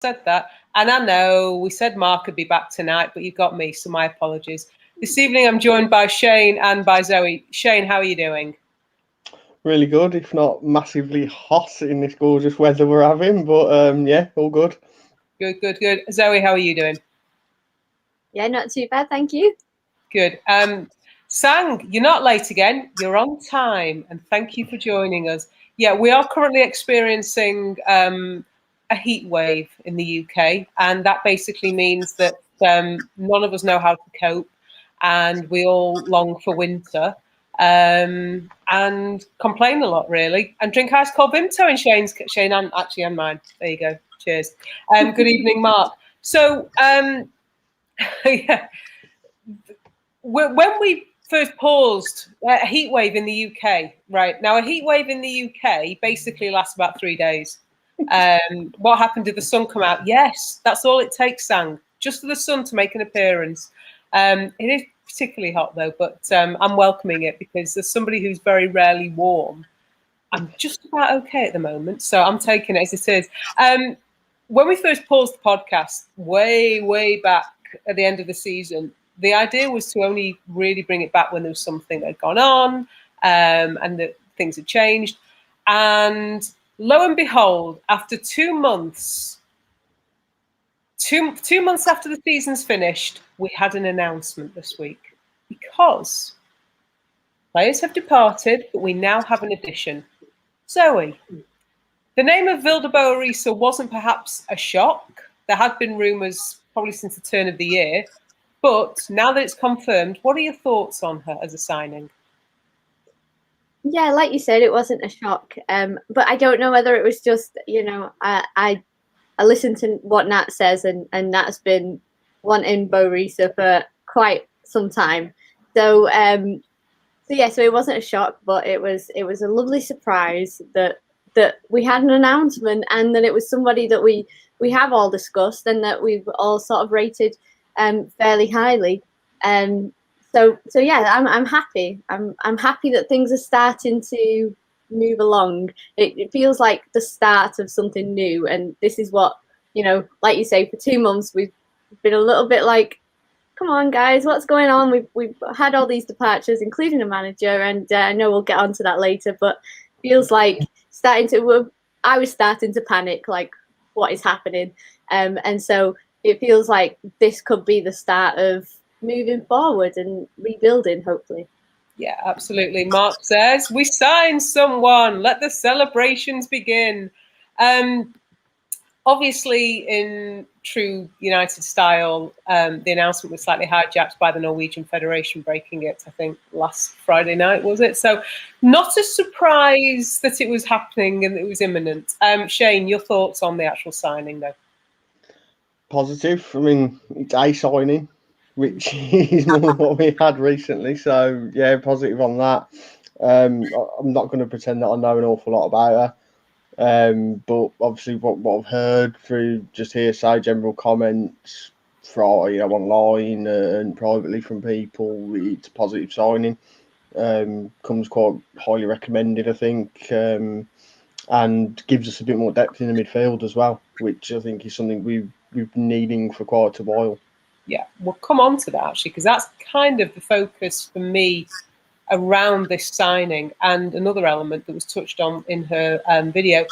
said that. And I know we said Mark would be back tonight, but you got me, so my apologies. This evening I'm joined by Shane and by Zoe. Shane, how are you doing? Really good, if not massively hot in this gorgeous weather we're having, but yeah, all good. Good. Zoe, how are you doing? Yeah, not too bad, thank you. Good. Sang, you're not late again. You're on time, and thank you for joining us. Yeah, we are currently experiencing a heat wave in the UK, and that basically means that none of us know how to cope, and we all long for winter and complain a lot, really, and drink ice cold Vimto in Shane and mine. There you go. Cheers. Good evening, Mark. So, yeah, when we first paused a heat wave in the UK, right now, a heat wave in the UK basically lasts about 3 days. What happened? Did the sun come out? Yes, that's all it takes, Sang, just for the sun to make an appearance. It is particularly hot though, but I'm welcoming it because as somebody who's very rarely warm, I'm just about okay at the moment, so I'm taking it as it is. When we first paused the podcast way back at the end of the season, the idea was to only really bring it back when there was something that had gone on and that things had changed. And lo and behold, after 2 months, two months after the season's finished, we had an announcement this week because players have departed, but we now have an addition. Zoe, the name of Vilde Boerissa wasn't perhaps a shock. There had been rumours probably since the turn of the year. But now that it's confirmed, what are your thoughts on her as a signing? Yeah, like you said, it wasn't a shock. But I don't know whether it was just, I listened to what Nat says, and Nat's been wanting Boerissa for quite some time. So it wasn't a shock, but it was a lovely surprise that we had an announcement, and that it was somebody that we have all discussed and that we've all sort of rated fairly highly. So yeah, I'm happy. I'm happy that things are starting to move along. It feels like the start of something new, and this is what, like you say, for 2 months we've been a little bit like, come on guys, what's going on? We've had all these departures, including a manager, and I know we'll get onto that later, but feels like I was starting to panic, like, what is happening? And so it feels like this could be the start of moving forward and rebuilding, hopefully. Yeah, absolutely. Mark says, we signed someone. Let the celebrations begin. Obviously, in true United style, the announcement was slightly hijacked by the Norwegian Federation breaking it, I think, last Friday night, was it? So not a surprise that it was happening and it was imminent. Shane, your thoughts on the actual signing, though? Positive. I mean, it's a signing, which is more than what we had recently. So, yeah, positive on that. I'm not going to pretend that I know an awful lot about her. But obviously what I've heard through just hearsay, general comments from, online and privately from people, it's a positive signing. Comes quite highly recommended, I think. And gives us a bit more depth in the midfield as well, which I think is something we've been needing for quite a while. Yeah, we'll come on to that actually, because that's kind of the focus for me around this signing, and another element that was touched on in her video.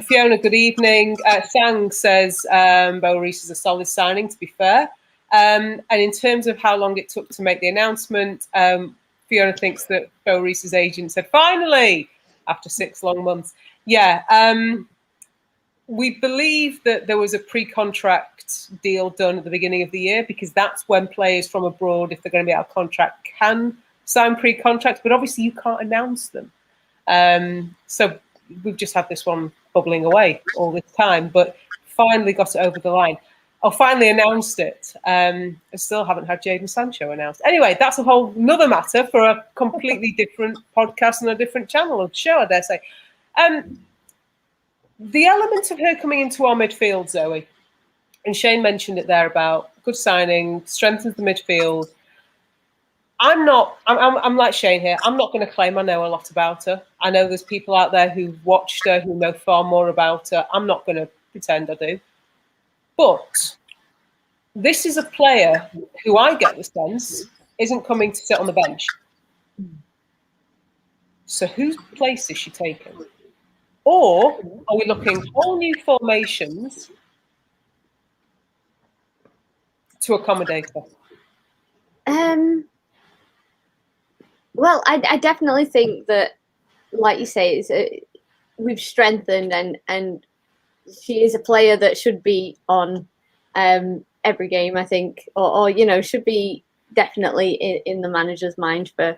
Fiona, good evening. Sang says Boerissa is a solid signing, to be fair. And in terms of how long it took to make the announcement, Fiona thinks that Boerissa's agent said, finally, after 6 long months. Yeah, we believe that there was a pre-contract deal done at the beginning of the year, because that's when players from abroad, if they're going to be out of contract, can sign pre-contracts, but obviously you can't announce them. So we've just had this one bubbling away all this time, but finally got it over the line. I finally announced it. I still haven't had Jadon Sancho announced. Anyway, that's a whole another matter for a completely different podcast and a different channel or show, I dare say. The element of her coming into our midfield, Zoe, and Shane mentioned it there about good signing, strengthens the midfield. I'm like Shane here. I'm not going to claim I know a lot about her. I know there's people out there who've watched her who know far more about her. I'm not going to pretend I do. But this is a player who I get the sense isn't coming to sit on the bench. So whose place is she taking? Or are we looking whole new formations to accommodate her? Well, I definitely think that, like you say, we've strengthened, and she is a player that should be on every game, I think, or should be definitely in the manager's mind for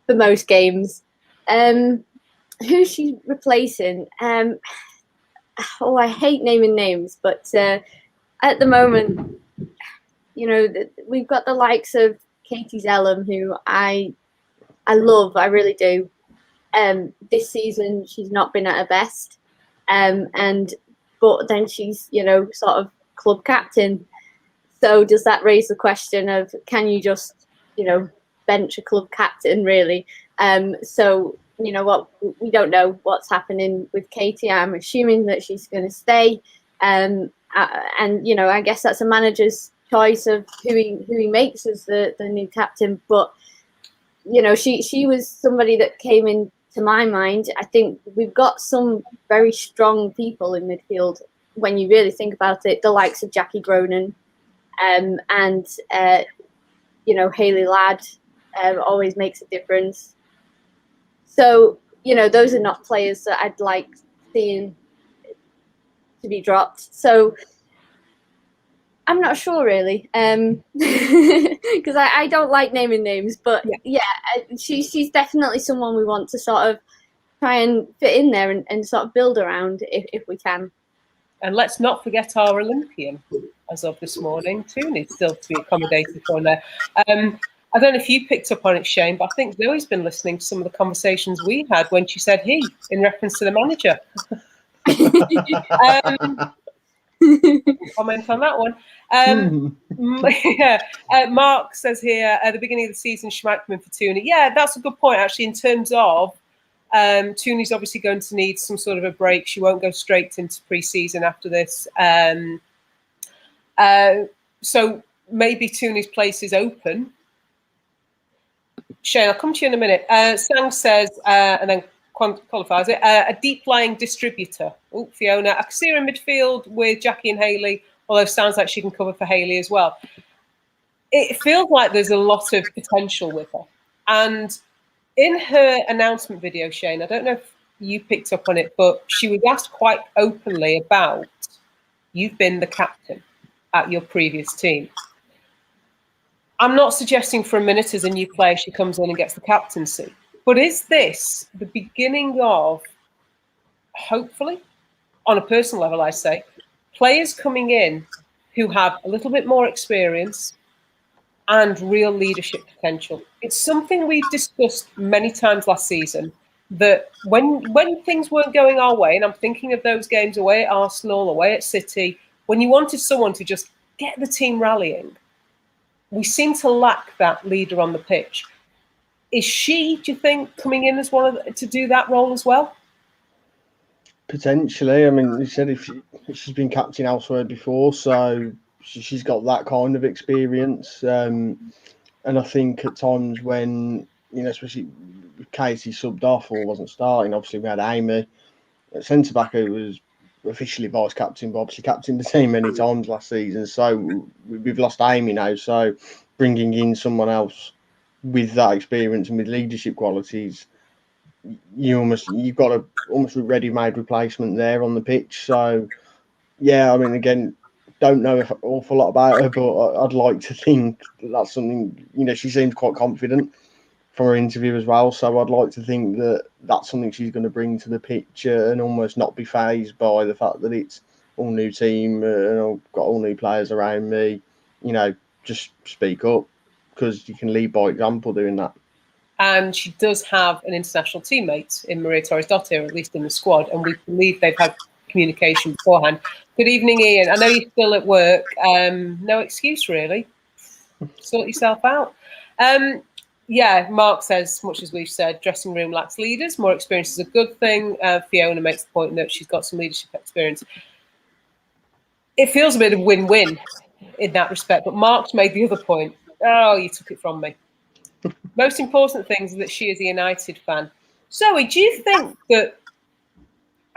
most games. Who's she replacing? I hate naming names, but at the moment, we've got the likes of Katie Zellum, who I love, I really do. This season, she's not been at her best, but then she's sort of club captain. So does that raise the question of, can you just bench a club captain, really? So what, we don't know what's happening with Katie. I'm assuming that she's going to stay, and I guess that's a manager's choice of who he makes as the new captain. But she was somebody that came into my mind. I think we've got some very strong people in midfield when you really think about it. The likes of Jackie Gronin, and Hayley Ladd always makes a difference. So those are not players that I'd like seeing to be dropped. So I'm not sure, really, because I don't like naming names. But she's definitely someone we want to sort of try and fit in there and sort of build around if we can. And let's not forget our Olympian, as of this morning, too, needs still to be accommodated for there. I don't know if you picked up on it, Shane, but I think Zoe's been listening to some of the conversations we had when she said he, in reference to the manager. Comment on that one. Mark says here, at the beginning of the season, she might come in for Tooney. Yeah, that's a good point, actually, in terms of Tooney's obviously going to need some sort of a break. She won't go straight into pre-season after this. So maybe Tooney's place is open. Shane, I'll come to you in a minute. Sang says, and then qualifies it, a deep-lying distributor. Oh, Fiona. I can see her in midfield with Jackie and Hayley, although it sounds like she can cover for Hayley as well. It feels like there's a lot of potential with her. And in her announcement video, Shane, I don't know if you picked up on it, but she was asked quite openly about, you've been the captain at your previous team. I'm not suggesting for a minute as a new player she comes in and gets the captaincy, but is this the beginning of, hopefully, on a personal level, I say, players coming in who have a little bit more experience and real leadership potential? It's something we've discussed many times last season, that when things weren't going our way, and I'm thinking of those games away at Arsenal, away at City, when you wanted someone to just get the team rallying, we seem to lack that leader on the pitch. Is she, do you think, coming in as to do that role as well? Potentially. I mean, you said if she's been captain elsewhere before, so she's got that kind of experience. And I think at times when, especially with Katie subbed off or wasn't starting, obviously we had Amy at centre back, who was officially vice captain, but obviously captained the team many times last season. So we've lost Amy now. So bringing in someone else with that experience and with leadership qualities, you've got a almost ready-made replacement there on the pitch. So yeah, I mean, again, don't know an awful lot about her, but I'd like to think that's something, she seems quite confident from her interview as well. So I'd like to think that that's something she's going to bring to the pitch and almost not be fazed by the fact that it's all new team and I've got all new players around me. Just speak up, because you can lead by example doing that. And she does have an international teammate in Maria Torres-Dottir, at least in the squad, and we believe they've had communication beforehand. Good evening, Ian. I know you're still at work. No excuse, really. Sort yourself out. Mark says, much as we've said, dressing room lacks leaders. More experience is a good thing. Fiona makes the point that she's got some leadership experience. it feels a bit of win-win in that respect. But Mark's made the other point. Oh, you took it from me. Most important thing is that she is a United fan. Zoe, do you think that,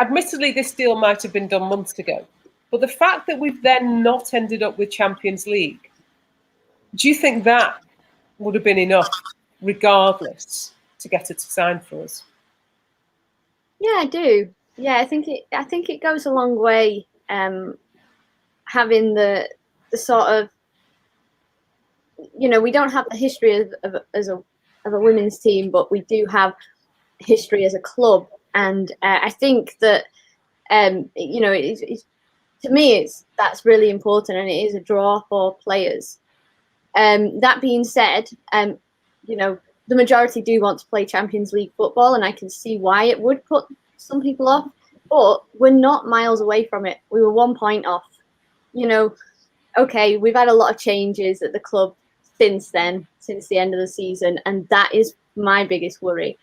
admittedly, this deal might have been done months ago, but the fact that we've then not ended up with Champions League, do you think that would have been enough, regardless, to get her to sign for us? Yeah, I do. Yeah, I think it goes a long way, having the sort of, we don't have the history of a women's team, but we do have history as a club, and I think that to me that's really important, and it is a draw for players. That being said, the majority do want to play Champions League football, and I can see why it would put some people off, but we're not miles away from it. We were 1 point off. Okay, we've had a lot of changes at the club since then, since the end of the season, and that is my biggest worry.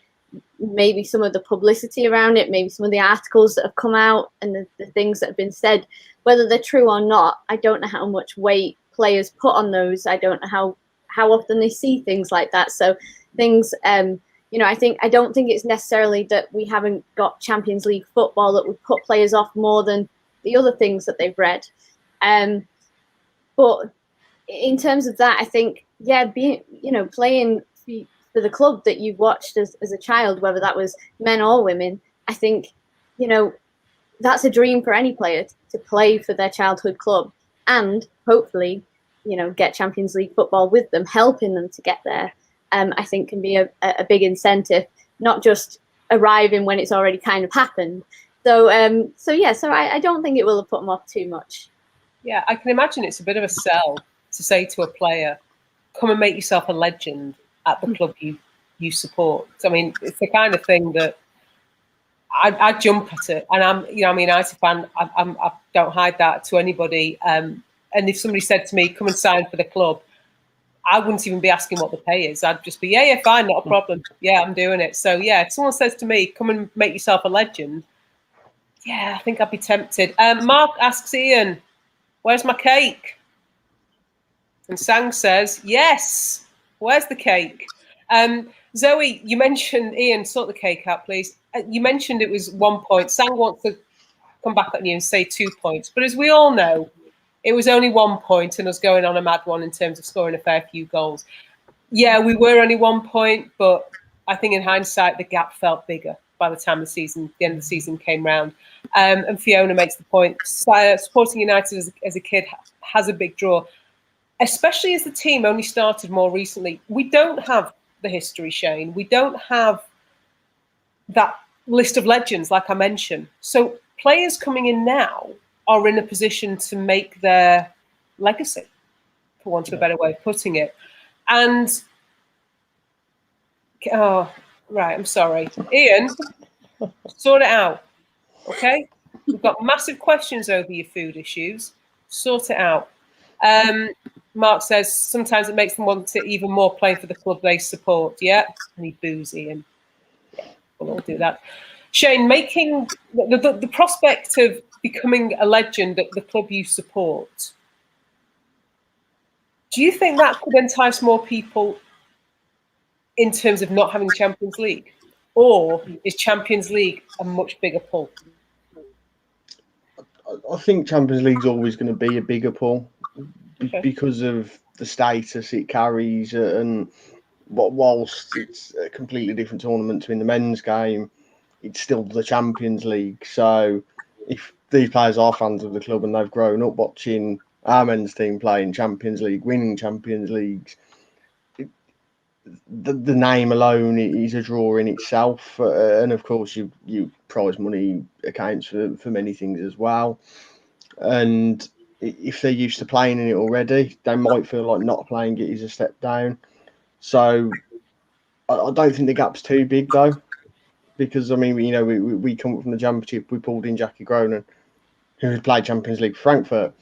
Maybe some of the publicity around it, maybe some of the articles that have come out and the things that have been said, whether they're true or not, I don't know how much weight players put on those. I don't know how often they see things like that. So things, I don't think it's necessarily that we haven't got Champions League football that would put players off more than the other things that they've read. But in terms of that, I think, playing for the club that you watched as a child, whether that was men or women, I think, that's a dream for any player to play for their childhood club and hopefully, get Champions League football with them, helping them to get there. I think can be a big incentive, not just arriving when it's already kind of happened. So I don't think it will have put them off too much. Yeah, I can imagine it's a bit of a sell to say to a player, come and make yourself a legend at the club you support. So, I mean, it's the kind of thing that I jump at it, and I'm a United fan. I don't hide that to anybody. And if somebody said to me, come and sign for the club, I wouldn't even be asking what the pay is. I'd just be, yeah, fine, not a problem. Yeah, I'm doing it. So, yeah, if someone says to me, come and make yourself a legend, yeah, I think I'd be tempted. Mark asks Ian, where's my cake? And Sang says, yes, where's the cake? Zoe, you mentioned, Ian, sort the cake out, please. You mentioned it was 1 point. Sang wants to come back at you and say 2 points. But as we all know, it was only 1 point and us going on a mad one in terms of scoring a fair few goals. Yeah, we were only 1 point, but I think in hindsight, the gap felt bigger by the time the end of the season came round. And Fiona makes the point, supporting United as a kid has a big draw, especially as the team only started more recently. We don't have the history, Shane. We don't have that list of legends, like I mentioned. So players coming in now are in a position to make their legacy, for want of a better way of putting it. And, I'm sorry. Ian, sort it out, okay? We've got massive questions over your food issues. Sort it out. Mark says sometimes it makes them want to even more play for the club they support. Yeah, and he boos Ian. Yeah, we'll all do that. Shane, making the prospect of becoming a legend at the club you support, do you think that could entice more people in terms of not having Champions League? Or is Champions League a much bigger pull? I think Champions League's always going to be a bigger pull because of the status it carries, and whilst it's a completely different tournament to in the men's game, it's still the Champions League. So if these players are fans of the club and they've grown up watching our men's team playing Champions League, winning Champions Leagues, the name alone is a draw in itself. And of course, you prize money accounts for many things as well. And if they're used to playing in it already, they might feel like not playing it is a step down. So I don't think the gap's too big, though, because, I mean, we come up from the Championship, we pulled in Jackie Cronin, who had played Champions League for Frankfurt.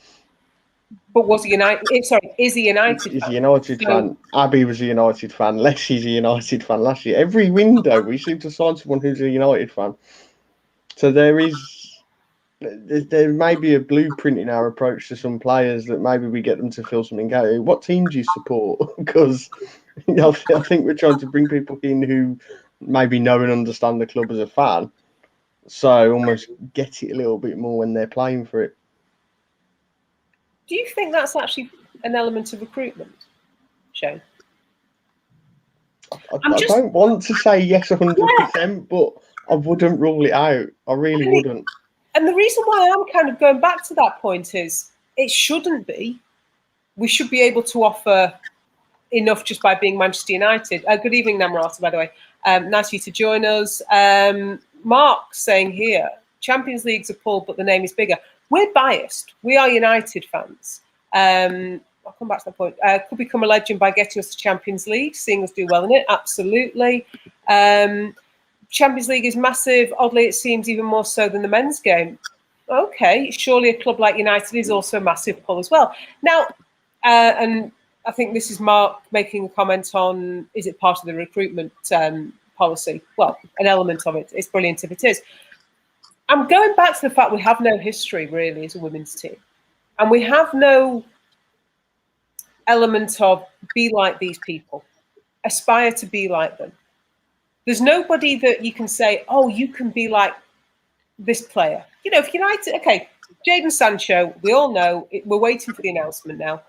But was he United? Sorry, is he United? He's a United fan. Abby was a United fan. Leslie's a United fan last year. Every window, we seem to sign someone who's a United fan. So there is there may be a blueprint in our approach to some players that maybe we get them to feel something out. What team do you support? Because I think we're trying to bring people in who maybe know and understand the club as a fan, so almost get it a little bit more when they're playing for it. Do you think that's actually an element of recruitment, Shane? I don't want to say yes 100%, but I wouldn't rule it out. I really wouldn't. And the reason why I'm kind of going back to that point is it shouldn't be. We should be able to offer enough just by being Manchester United. Good evening, Namrata, by the way. Nice of you to join us. Mark saying here, Champions League's a pull, but the name is bigger. We're biased. We are United fans. I'll come back to that point. Could become a legend by getting us to Champions League, seeing us do well in it. Absolutely. Champions League is massive. Oddly, it seems even more so than the men's game. Okay, surely a club like United is also a massive pull as well. Now, and I think this is Mark making a comment on, is it part of the recruitment policy? Well, an element of it. It's brilliant if it is. I'm going back to the fact we have no history, really, as a women's team. And we have no element of be like these people, aspire to be like them. There's nobody that you can say, oh, you can be like this player. You know, if United, okay, Jadon Sancho, we all know, we're waiting for the announcement now.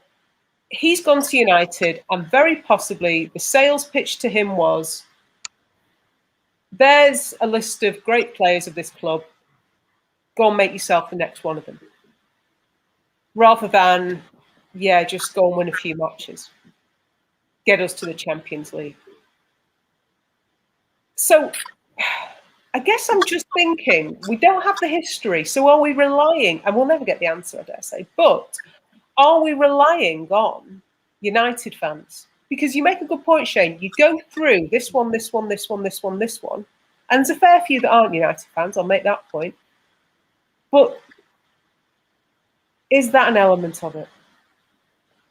He's gone to United, and very possibly the sales pitch to him was, there's a list of great players of this club. Go and make yourself the next one of them. Rather than, yeah, just go and win a few matches. Get us to the Champions League. So I guess I'm just thinking, we don't have the history. So are we relying, and we'll never get the answer, I dare say, but are we relying on United fans? Because you make a good point, Shane. You go through this one, this one, this one, this one, this one. And there's a fair few that aren't United fans. I'll make that point. But is that an element of it?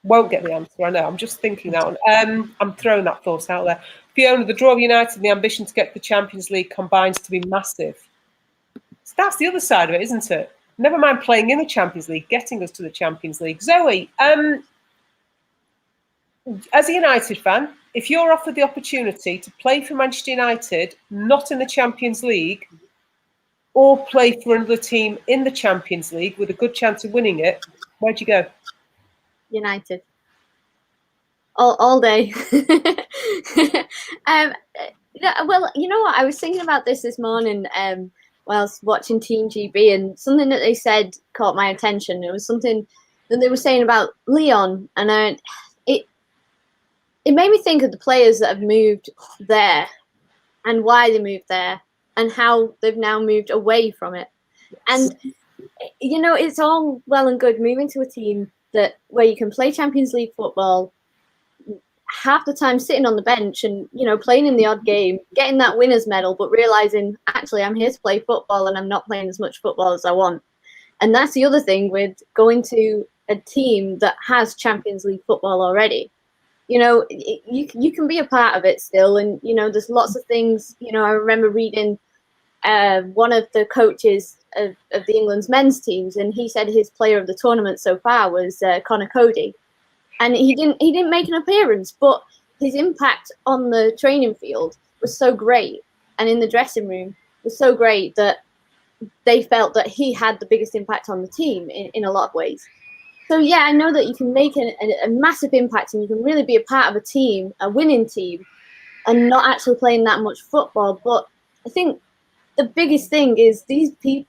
Won't get the answer, I know. I'm just thinking that one. I'm throwing that thought out there. Fiona, the draw of United and the ambition to get to the Champions League combines to be massive. So that's the other side of it, isn't it? Never mind playing in the Champions League, getting us to the Champions League. Zoe, as a United fan, if you're offered the opportunity to play for Manchester United, not in the Champions League, or play for another team in the Champions League with a good chance of winning it, where'd you go? United. All day. Well, you know what? I was thinking about this morning whilst watching Team GB, and something that they said caught my attention. It was something that they were saying about Leon, and it made me think of the players that have moved there and why they moved there and how they've now moved away from it. And, you know, it's all well and good moving to a team where you can play Champions League football, half the time sitting on the bench and, you know, playing in the odd game, getting that winner's medal, but realizing, actually, I'm here to play football and I'm not playing as much football as I want. And that's the other thing with going to a team that has Champions League football already. You know, you can be a part of it still. And, you know, there's lots of things, you know, I remember reading one of the coaches of the England's men's teams, and he said his player of the tournament so far was Conor Cody. And he didn't make an appearance, but his impact on the training field was so great, and in the dressing room was so great that they felt that he had the biggest impact on the team in a lot of ways. So, yeah, I know that you can make a massive impact and you can really be a part of a team, a winning team, and not actually playing that much football. But I think the biggest thing is these people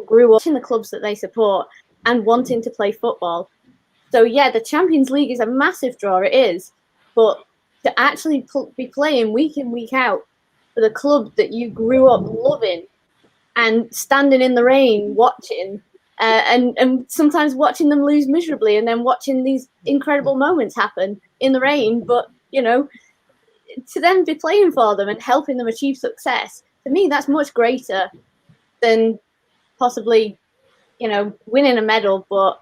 grew up in the clubs that they support and wanting to play football. So, yeah, the Champions League is a massive draw, it is. But to actually be playing week in, week out for the club that you grew up loving and standing in the rain watching and sometimes watching them lose miserably and then watching these incredible moments happen in the rain, but, you know, to then be playing for them and helping them achieve success, to me, that's much greater than possibly, you know, winning a medal, but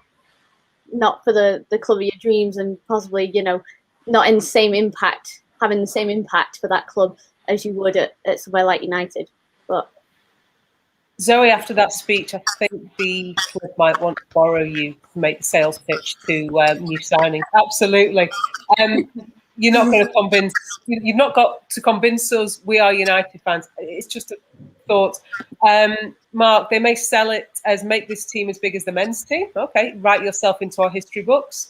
not for the club of your dreams, and possibly, you know, not in the same impact, having the same impact for that club as you would at somewhere like United. But Zoe, after that speech, I think the club might want to borrow you to make the sales pitch to new signings. Absolutely. You're not going to convince. You've not got to convince us. We are United fans. It's just a thought. Mark, they may sell it as make this team as big as the men's team. Okay, write yourself into our history books.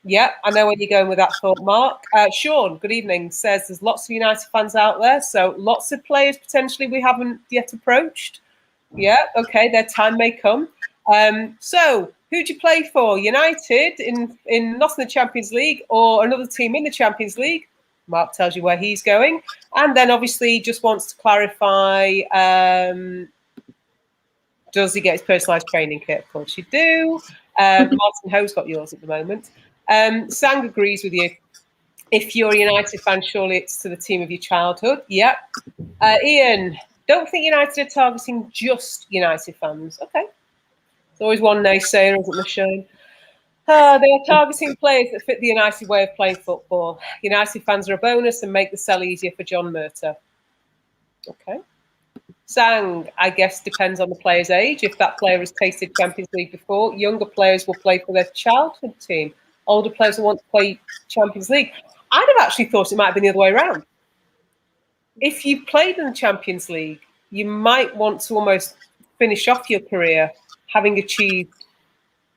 Yeah, I know where you're going with that thought, Mark. Sean, good evening, says there's lots of United fans out there, so lots of players potentially we haven't yet approached. Yeah, okay, their time may come. So, who'd you play for? United not in the Champions League or another team in the Champions League? Mark tells you where he's going. And then obviously just wants to clarify, does he get his personalised training kit? Of course you do. Martin Ho's got yours at the moment. Sang agrees with you. If you're a United fan, surely it's to the team of your childhood. Yep. Ian, don't think United are targeting just United fans. Okay. There's always one naysayer, isn't there, Shane? They are targeting players that fit the United way of playing football. United fans are a bonus and make the sell easier for John Murtagh. Okay. Sang, I guess, depends on the player's age. If that player has tasted Champions League before, younger players will play for their childhood team. Older players will want to play Champions League. I'd have actually thought it might have been the other way around. If you've played in the Champions League, you might want to almost finish off your career having achieved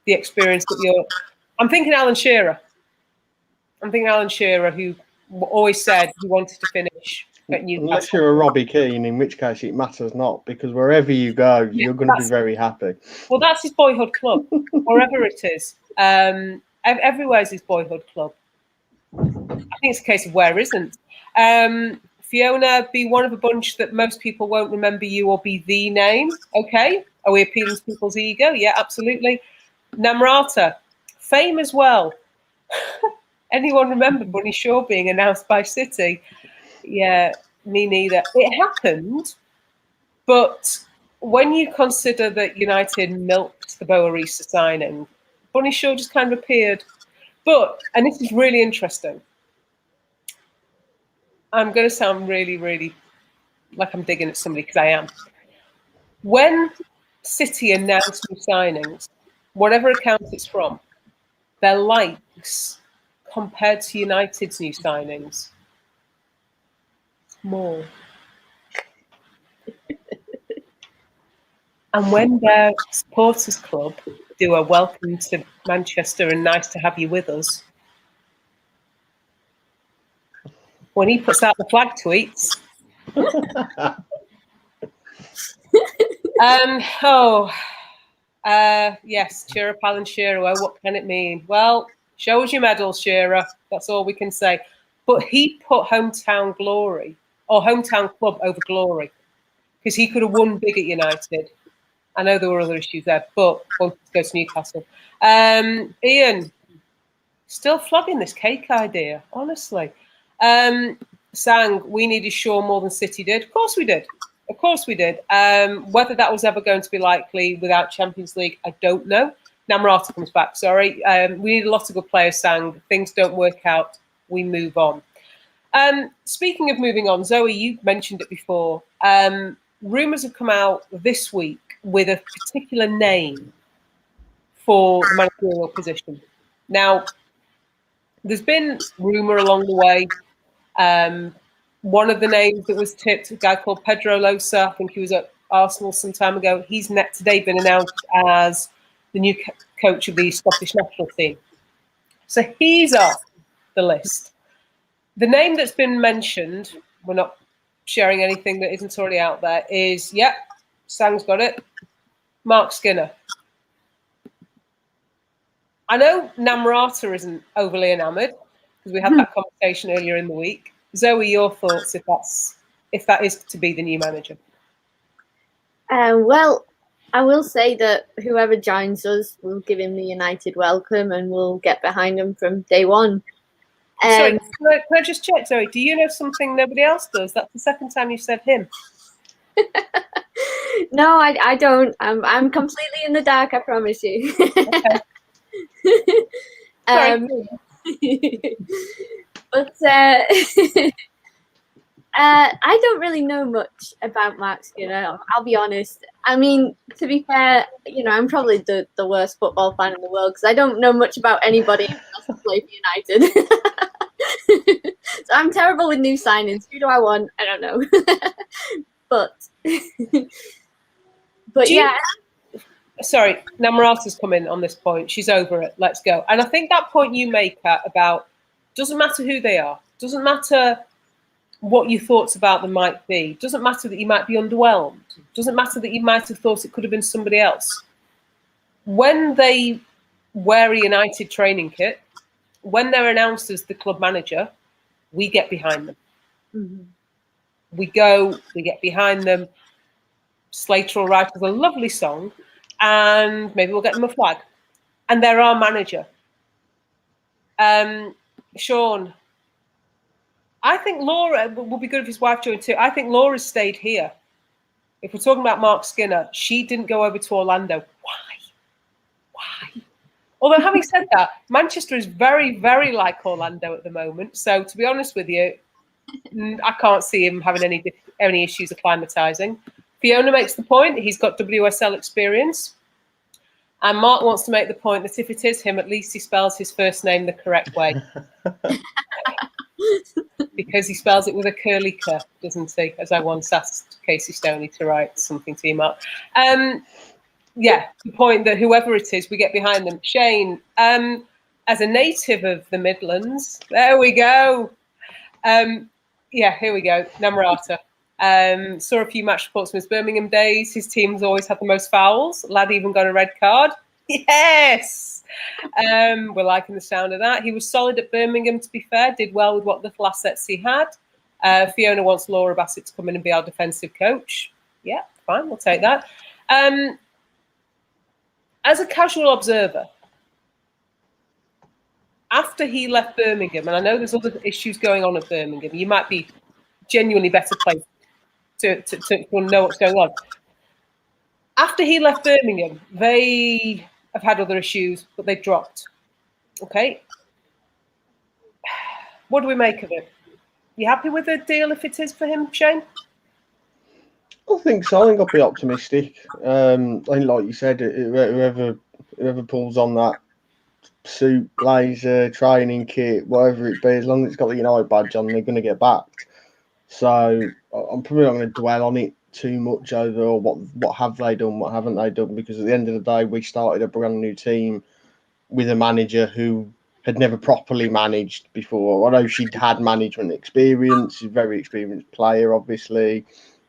the experience that you're... I'm thinking Alan Shearer. Who always said he wanted to finish at Newcastle. Unless you're a Robbie Keane, in which case it matters not, because wherever you go, you're going to be very happy. Well, that's his boyhood club, wherever it is. Everywhere's his boyhood club. I think it's a case of where isn't. Fiona, be one of a bunch that most people won't remember you or be the name. Okay. Are we appealing to people's ego? Yeah, absolutely. Namrata, fame as well. Anyone remember Bunny Shaw being announced by City? Yeah, me neither. It happened, but when you consider that United milked the Boarisa signing, Bunny Shaw just kind of appeared. But, and this is really interesting, I'm going to sound really, really like I'm digging at somebody, because I am. When City announced new signings, whatever account it's from, their likes compared to United's new signings, more. And when their supporters club do a welcome to Manchester and nice to have you with us, when he puts out the flag tweets, yes, cheer up Alan Shearer. Well, what can it mean? Well, show us your medals, Shearer. That's all we can say. But he put hometown glory or hometown club over glory, because he could have won big at United. I know there were other issues there, but wanted to go to Newcastle. Ian, still flogging this cake idea, honestly. Sang, we needed Shaw more than City did. Of course we did. Whether that was ever going to be likely without Champions League, I don't know. Namrata comes back, sorry. We need a lot of good players, Sang. Things don't work out, we move on. Speaking of moving on, Zoe, you mentioned it before. Rumours have come out this week with a particular name for the managerial position. Now, there's been rumour along the way. One of the names that was tipped, a guy called Pedro Losa, I think he was at Arsenal some time ago. He's today been announced as the new coach of the Scottish national team. So he's off the list. The name that's been mentioned, we're not sharing anything that isn't already out there, is, Sang's got it, Mark Skinner. I know Namrata isn't overly enamoured, because we had that conversation earlier in the week. Zoe, your thoughts if that is to be the new manager? Well, I will say that whoever joins us will give him the United welcome, and we'll get behind him from day one. Sorry, can I just check, Zoe? Do you know something nobody else does? That's the second time you said him. No, I don't. I'm completely in the dark, I promise you. Okay. But I don't really know much about Mark Skinner, I'll be honest. I mean, to be fair, I'm probably the worst football fan in the world because I don't know much about anybody unless I play for United. So I'm terrible with new signings. Who do I want? I don't know. but yeah. Sorry, Namrata's come in on this point. She's over it. Let's go. And I think that point you make, Kat, about doesn't matter who they are. Doesn't matter what your thoughts about them might be. Doesn't matter that you might be underwhelmed. Doesn't matter that you might have thought it could have been somebody else. When they wear a United training kit, when they're announced as the club manager, we get behind them. Mm-hmm. We get behind them. Slater will write us a lovely song, and maybe we'll get them a flag. And they're our manager. Sean, I think Laura will be good if his wife joined too. I think Laura's stayed here. If we're talking about Mark Skinner, she didn't go over to Orlando. Why? Although having said that, Manchester is very, very like Orlando at the moment. So to be honest with you, I can't see him having any issues acclimatizing. Fiona makes the point. He's got WSL experience. And Mark wants to make the point that if it is him, at least he spells his first name the correct way. Because he spells it with a curly K, doesn't he? As I once asked Casey Stoney to write something to him up. The point that whoever it is, we get behind them. Shane, as a native of the Midlands, there we go. Here we go. Namrata. Saw a few match reports from his Birmingham days. His team's always had the most fouls. Lad even got a red card. Yes! We're liking the sound of that. He was solid at Birmingham, to be fair. Did well with what little assets he had. Fiona wants Laura Bassett to come in and be our defensive coach. Yeah, fine. We'll take that. As a casual observer, after he left Birmingham, and I know there's other issues going on at Birmingham, you might be genuinely better placed to know what's going on. After he left Birmingham, they have had other issues, but they dropped. Okay. What do we make of it? You happy with the deal if it is for him, Shane? I think so. I think I'll be optimistic. I think, like you said, whoever pulls on that suit, blazer, training kit, whatever it be, as long as it's got the United badge on, they're going to get backed. So I'm probably not going to dwell on it too much over what have they done, what haven't they done, because at the end of the day, we started a brand new team with a manager who had never properly managed before. Although she'd had management experience, she's a very experienced player, obviously,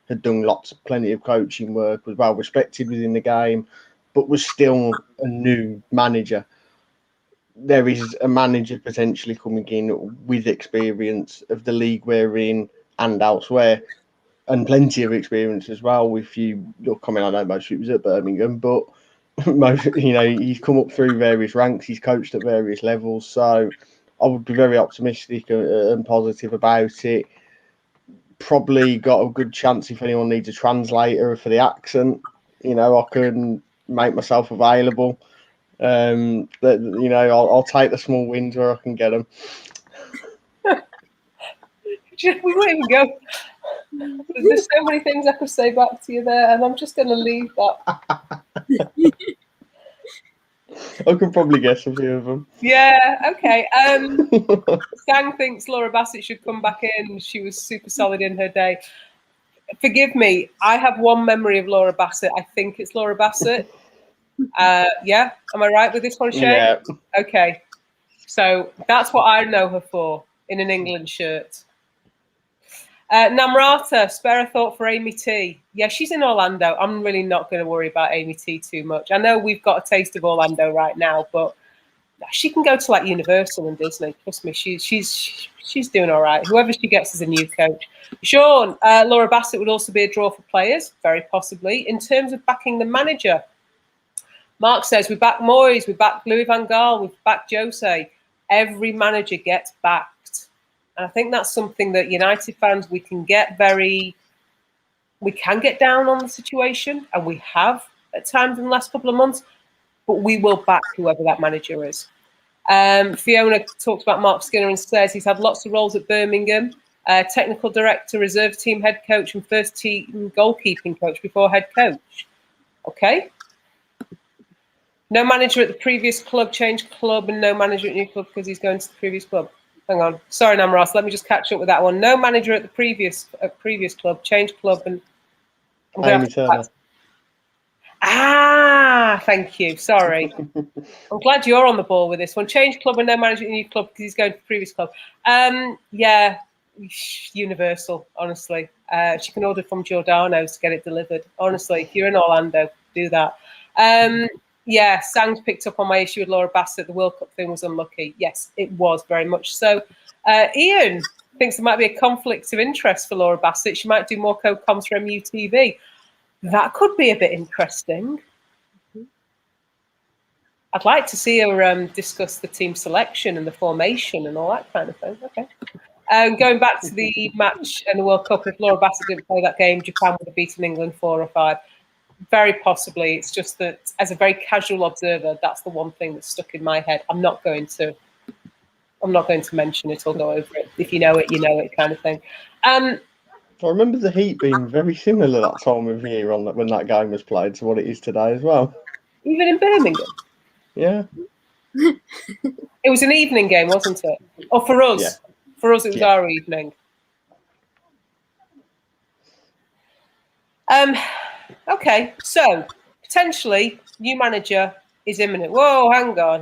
had done plenty of coaching work, was well respected within the game, but was still a new manager. There is a manager potentially coming in with experience of the league we're in and elsewhere, and plenty of experience as well. If you're coming, I know most of it was at Birmingham, but he's come up through various ranks, he's coached at various levels, so I would be very optimistic and positive about it. Probably got a good chance if anyone needs a translator for the accent. I can make myself available. I'll take the small wins where I can get them. We won't even go. There's so many things I could say back to you there, and I'm just going to leave that. I could probably guess a few of them. Yeah, okay. Sang thinks Laura Bassett should come back in. She was super solid in her day. Forgive me, I have one memory of Laura Bassett. I think it's Laura Bassett. Yeah, am I right with this one, Shane? Yeah. Okay. So that's what I know her for, in an England shirt. Namrata, spare a thought for Amy T. Yeah, she's in Orlando. I'm really not going to worry about Amy T too much. I know we've got a taste of Orlando right now, but she can go to like Universal and Disney. Trust me, she's doing all right. Whoever she gets as a new coach. Sean, Laura Bassett would also be a draw for players, very possibly. In terms of backing the manager, Mark says we back Moyes, we back Louis van Gaal, we back Jose. Every manager gets backed. And I think that's something that United fans, we can get down on the situation, and we have at times in the last couple of months, but we will back whoever that manager is. Fiona talks about Mark Skinner and says he's had lots of roles at Birmingham. Technical director, reserve team head coach, and first team goalkeeping coach before head coach. Okay. No manager at the previous club, changed club, and no manager at new club because he's going to the previous club. Hang on. Sorry, Namras. Let me just catch up with that one. No manager at the previous club, changed club, and Amy Turner. Thank you. Sorry. I'm glad you're on the ball with this one. Changed club and no manager at new club because he's going to the previous club. Yeah, universal, honestly. She can order from Giordano's to get it delivered. Honestly, if you're in Orlando, do that. Yeah, Sang's picked up on my issue with Laura Bassett. The World Cup thing was unlucky. Yes, it was very much so. Ian thinks there might be a conflict of interest for Laura Bassett. She might do more co-coms for MUTV. That could be a bit interesting. I'd like to see her discuss the team selection and the formation and all that kind of thing. Okay. Going back to the match and the World Cup, if Laura Bassett didn't play that game, Japan would have beaten England 4 or 5. Very possibly. It's just that as a very casual observer, that's the one thing that's stuck in my head. I'm not going to mention it or go over it. If you know it, you know it, kind of thing. I remember the heat being very similar that time of year when that game was played to what it is today as well. Even in Birmingham? Yeah. It was an evening game, wasn't it? Or for us. Yeah. For us, it was our evening. Okay, so potentially new manager is imminent. Whoa, hang on.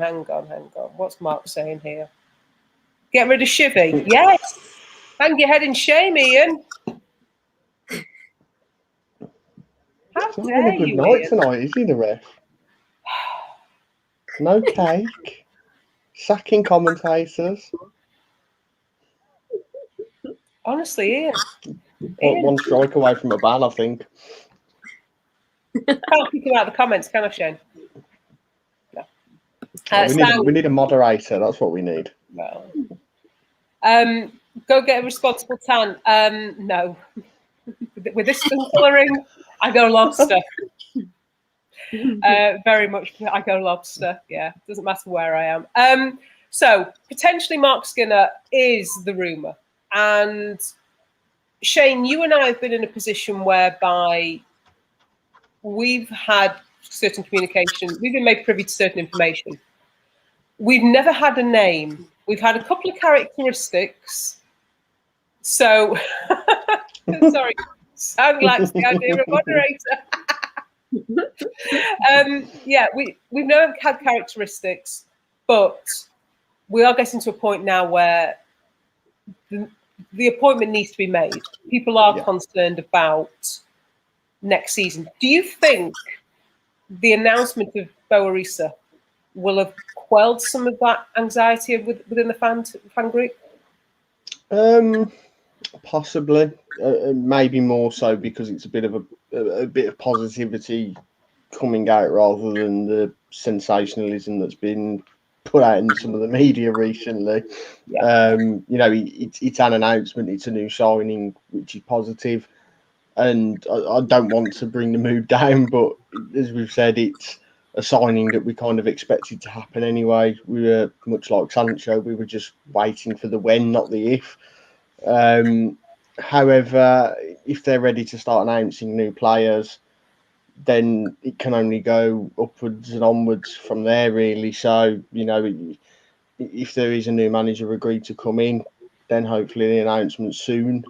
What's Mark saying here? Get rid of Shivy. Yes. Hang your head in shame, Ian. How it's not been a good night Ian? Tonight, is he, the ref? No cake. Sacking commentators. Honestly, Ian. One strike away from a ban, I think. Can't pick him out of the comments, can I, Shane? No. We need a moderator. That's what we need. Well, go get a responsible tan. No. With this skin colouring, I go lobster. Very much, I go lobster. Yeah, doesn't matter where I am. So potentially Mark Skinner is the rumour. And Shane, you and I have been in a position whereby we've had certain communication. We've been made privy to certain information. We've never had a name. We've had a couple of characteristics. So, sorry, sound like the idea of moderator. Yeah, we've never had characteristics, but we are getting to a point now where the appointment needs to be made. People are concerned about next season. Do you think the announcement of Bo Arisa will have quelled some of that anxiety within the fan group? Possibly, maybe more so because it's a bit of positivity coming out rather than the sensationalism that's been put out in some of the media recently. It's an announcement, it's a new signing, which is positive, and I don't want to bring the mood down, but as we've said, it's a signing that we kind of expected to happen anyway. We were much like Sancho, we were just waiting for the when, not the if. However, if they're ready to start announcing new players, then it can only go upwards and onwards from there, really. So, if there is a new manager agreed to come in, then hopefully the announcement soon,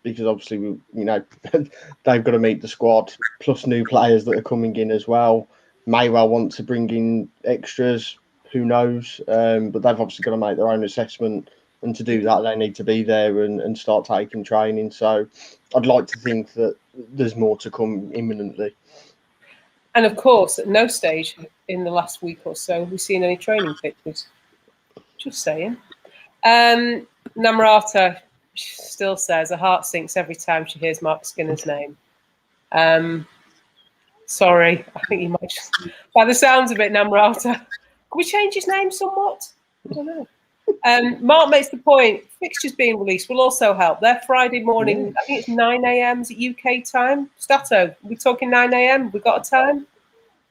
because obviously, they've got to meet the squad, plus new players that are coming in as well. May well want to bring in extras, who knows? But they've obviously got to make their own assessment. And to do that, they need to be there and start taking training. So I'd like to think that there's more to come imminently. And of course, at no stage in the last week or so have we seen any training pictures. Just saying. Namrata still says her heart sinks every time she hears Mark Skinner's name. Sorry, I think you might just... By the sounds of it, Namrata. Can we change his name somewhat? I don't know. Mark makes the point, fixtures being released will also help. They're Friday morning, I think it's 9 a.m. Is it UK time? Stato, we talking 9 a.m? We got a time?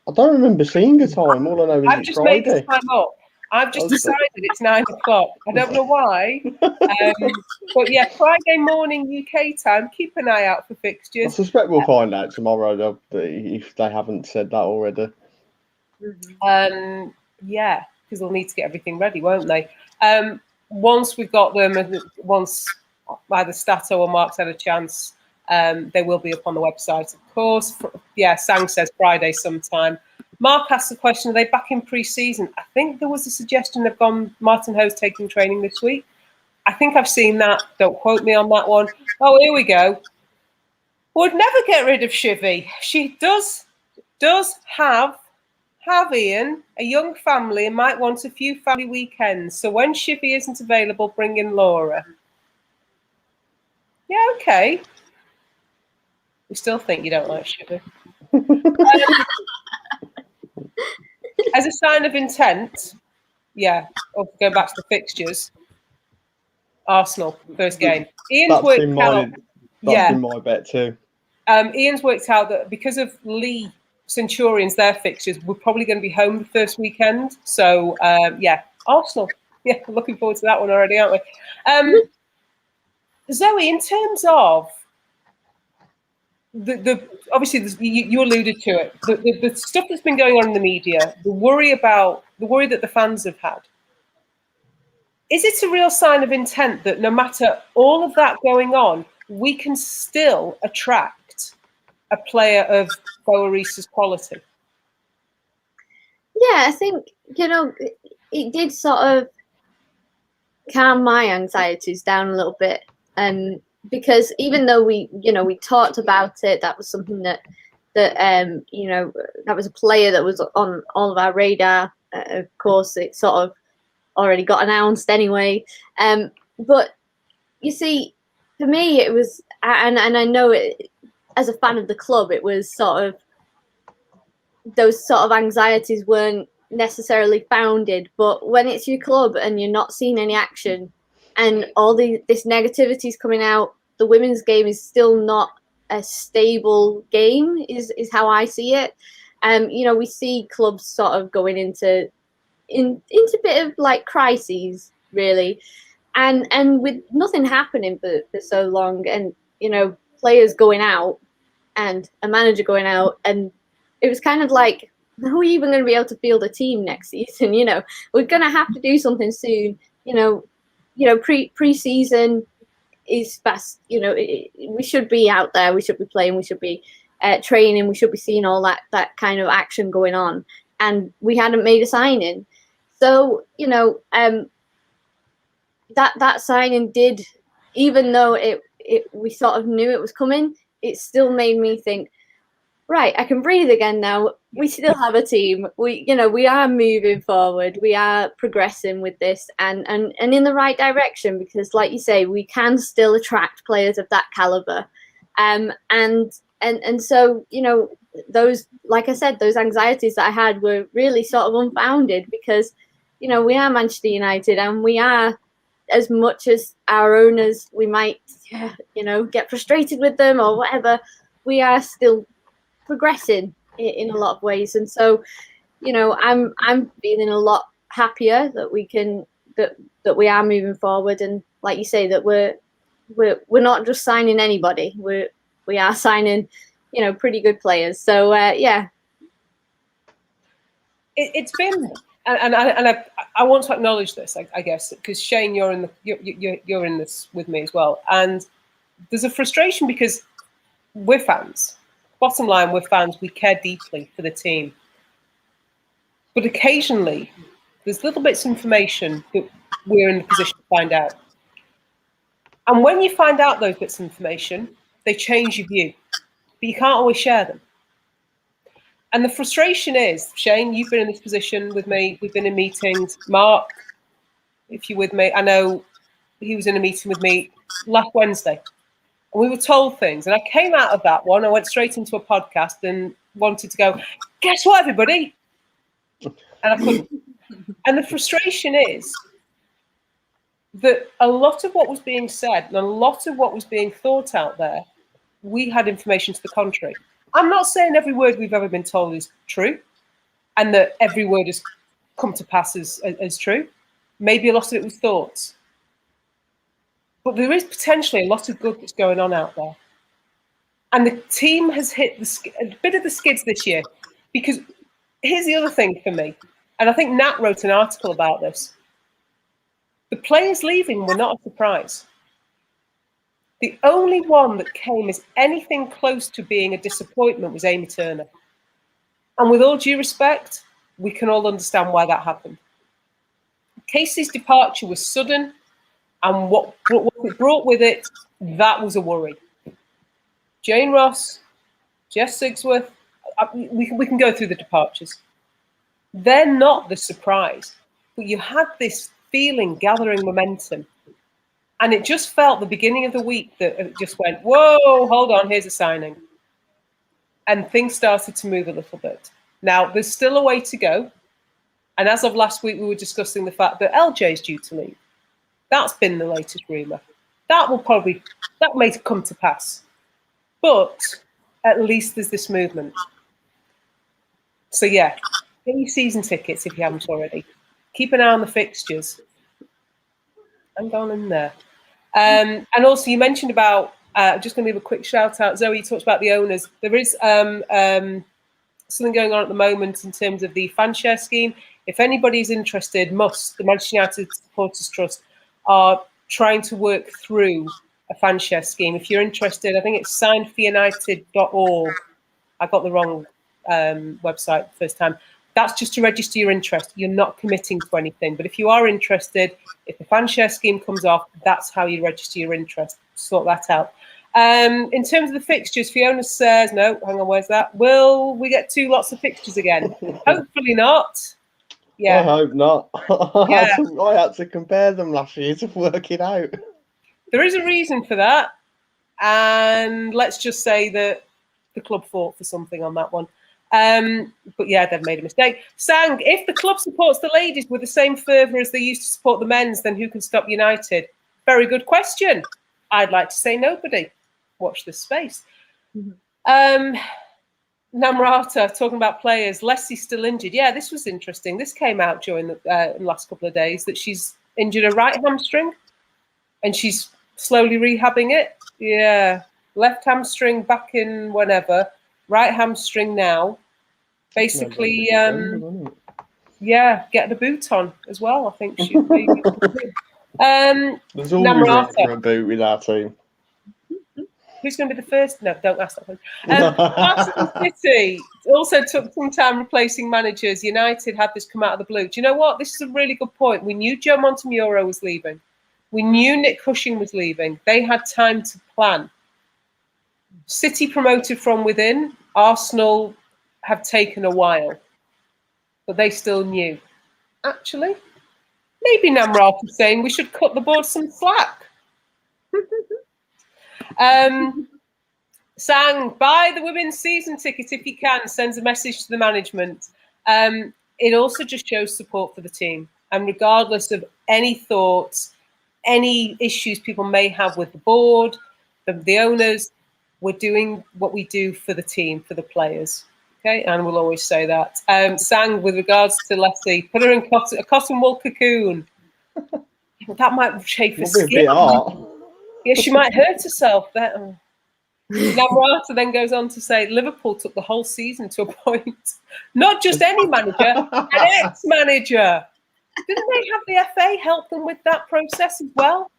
I don't remember seeing a time. All I know is I've it's just Friday. made this time up. I've just decided it's 9 o'clock. I don't know why. But yeah, Friday morning UK time. Keep an eye out for fixtures. I suspect we'll find out tomorrow, though, if they haven't said that already. Yeah, because they'll need to get everything ready, won't they? Once we've got them, once either Stato or Mark's had a chance, they will be up on the website, of course. Yeah, Sang says Friday sometime. Mark asked the question, are they back in pre-season? I think there was a suggestion they've gone, Martin Ho's taking training this week. I think I've seen that. Don't quote me on that one. Oh, here we go. Would never get rid of Shivy. She does have Ian, a young family, and might want a few family weekends. So when Shivy isn't available, bring in Laura. Yeah, okay. We still think you don't like Shivy. As a sign of intent, yeah, go back to the fixtures. Arsenal, first game. Ian's worked out. That's been my bet too. Ian's worked out that because of Lee Centurions, their fixtures, we're probably going to be home the first weekend. So, yeah, Arsenal. Yeah, looking forward to that one already, aren't we? Zoe, in terms of the obviously you alluded to it, the stuff that's been going on in the media, the worry that the fans have had. Is it a real sign of intent that no matter all of that going on, we can still attract a player of Boarissa's quality? Yeah, I think, it did sort of calm my anxieties down a little bit. Because even though we talked about it, that was something that was a player that was on all of our radar. Of course, it sort of already got announced anyway. But you see, for me, it was, and I know it as a fan of the club, it was sort of, those sort of anxieties weren't necessarily founded. But when it's your club and you're not seeing any action, and all this negativity is coming out, the women's game is still not a stable game, is how I see it. We see clubs sort of going into a bit of like crises, really, and with nothing happening for so long, and players going out and a manager going out, and it was kind of like, are we even going to be able to field a team next season? We're going to have to do something soon. Pre-season is fast. We should be out there. We should be playing. We should be training. We should be seeing all that kind of action going on. And we hadn't made a signing. So, that signing did, even though we sort of knew it was coming, it still made me think, right, I can breathe again now. We still have a team. We are moving forward. We are progressing with this and in the right direction, because like you say, we can still attract players of that caliber. And so, those, like I said, those anxieties that I had were really sort of unfounded, because, we are Manchester United, and we are, as much as our owners, we might, get frustrated with them or whatever, we are still progressing in a lot of ways. And so, I'm feeling a lot happier that we are moving forward, and like you say, that we're not just signing anybody, we are signing pretty good players. So yeah, it's been, and I want to acknowledge this, I guess, because Shane, you're in this with me as well, and there's a frustration because we're fans. Bottom line, we're fans. We care deeply for the team. But occasionally, there's little bits of information that we're in the position to find out. And when you find out those bits of information, they change your view. But you can't always share them. And the frustration is, Shane, you've been in this position with me. We've been in meetings. Mark, if you're with me, I know he was in a meeting with me last Wednesday. And we were told things, and I came out of that one. I went straight into a podcast and wanted to go, guess what, everybody? And I couldn't. And the frustration is that a lot of what was being said and a lot of what was being thought out there, we had information to the contrary. I'm not saying every word we've ever been told is true and that every word is come to pass as true. Maybe a lot of it was thoughts. But there is potentially a lot of good that's going on out there. And the team has hit a bit of the skids this year. Because here's the other thing for me. And I think Nat wrote an article about this. The players leaving were not a surprise. The only one that came as anything close to being a disappointment was Amy Turner. And with all due respect, we can all understand why that happened. Casey's departure was sudden, and what it brought with it, that was a worry. Jane Ross, Jess Sigsworth, we can go through the departures. They're not the surprise, but you had this feeling gathering momentum. And it just felt the beginning of the week that it just went, whoa, hold on, here's a signing. And things started to move a little bit. Now, there's still a way to go. And as of last week, we were discussing the fact that LJ is due to leave. That's been the latest rumour. That may come to pass. But at least there's this movement. So, yeah, get your season tickets if you haven't already. Keep an eye on the fixtures. I'm going in there. And also, you mentioned about, just going to give a quick shout out, Zoe, you talked about the owners. There is something going on at the moment in terms of the fan share scheme. If anybody's interested, the Manchester United Supporters Trust are trying to work through a fan share scheme. If you're interested, I think it's signforunited.org. I got the wrong website the first time. That's just to register your interest. You're not committing to anything. But if you are interested, if the fan share scheme comes off, that's how you register your interest. Sort that out. In terms of the fixtures, Fiona says, no, hang on, where's that? Will we get 2 lots of fixtures again? Hopefully not. Yeah. I hope not. Yeah. I had to compare them last year to work it out. There is a reason for that. And let's just say that the club fought for something on that one. But yeah, they've made a mistake. Sang, if the club supports the ladies with the same fervour as they used to support the men's, then who can stop United? Very good question. I'd like to say nobody. Watch this space. Mm-hmm. Namrata talking about players. Leslie's still injured. Yeah, this was interesting. This came out during the last couple of days that she's injured a right hamstring and she's slowly rehabbing it. Yeah, left hamstring back in whenever. Right hamstring now. Basically, yeah, get the boot on as well. I think she'd be. There's always a boot with our team. Who's going to be the first? No, don't ask that one. Bassett City also took some time replacing managers. United had this come out of the blue. Do you know what? This is a really good point. We knew Joe Montemuro was leaving. We knew Nick Cushing was leaving. They had time to plan. City promoted from within. Arsenal have taken a while, but they still knew. Actually, maybe Namrat is saying we should cut the board some slack. Sang, buy the women's season ticket if you can, sends a message to the management. It also just shows support for the team. And regardless of any thoughts, any issues people may have with the board, the owners, we're doing what we do for the team, for the players. Okay, and we'll always say that. Sang, with regards to Leslie, put her in a cotton wool cocoon. That might chafe her skin. Yeah, she might hurt herself. Namrata then goes on to say, Liverpool took the whole season to a point. Not just any manager, an ex-manager. Didn't they have the FA help them with that process as well?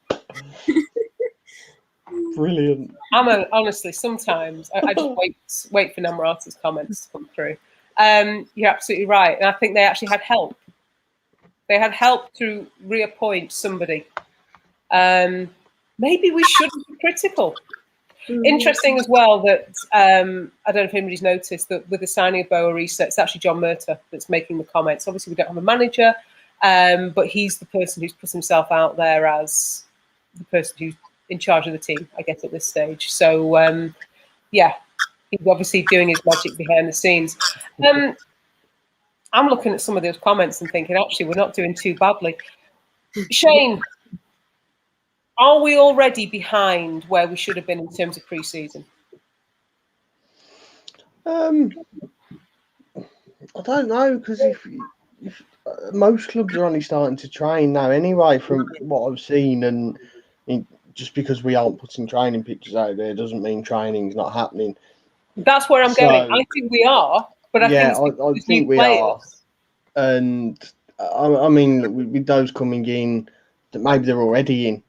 Brilliant. Honestly, sometimes I just wait for Namrata's comments to come through. You're absolutely right. And I think they actually had help. They had help to reappoint somebody. Maybe we shouldn't be critical. Interesting as well that, I don't know if anybody's noticed, that with the signing of Boa Risa, it's actually John Murtagh that's making the comments. Obviously, we don't have a manager, but he's the person who's put himself out there as the person who's in charge of the team, I guess, at this stage. So, yeah, he's obviously doing his magic behind the scenes. I'm looking at some of those comments and thinking, actually, we're not doing too badly. Shane, are we already behind where we should have been in terms of pre-season? I don't know, because if most clubs are only starting to train now anyway, from what I've seen. And just because we aren't putting training pictures out there doesn't mean training's not happening. That's where I'm going. I think we are, but I think we are. And I mean, with those coming in, that maybe they're already in.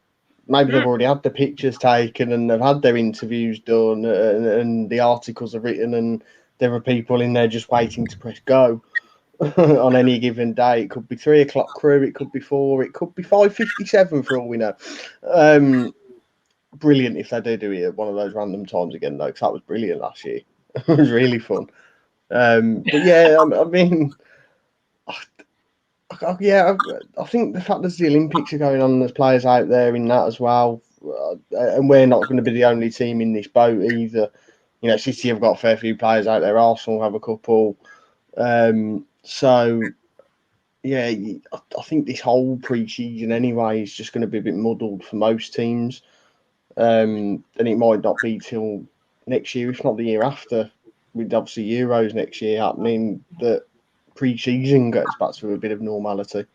Maybe they've already had the pictures taken and they've had their interviews done and the articles are written, and there are people in there just waiting to press go on any given day. It could be 3 o'clock crew, it could be 4, it could be 5:57 for all we know. Brilliant if they do it at one of those random times again, though, because that was brilliant last year. It was really fun. But yeah, I mean, I think the fact that the Olympics are going on, there's players out there in that as well, and we're not going to be the only team in this boat either. You know, City have got a fair few players out there. Arsenal have a couple. So, yeah, I think this whole pre-season anyway is just going to be a bit muddled for most teams. And it might not be till next year, if not the year after, with obviously Euros next year happening, that pre-season gets back to a bit of normality.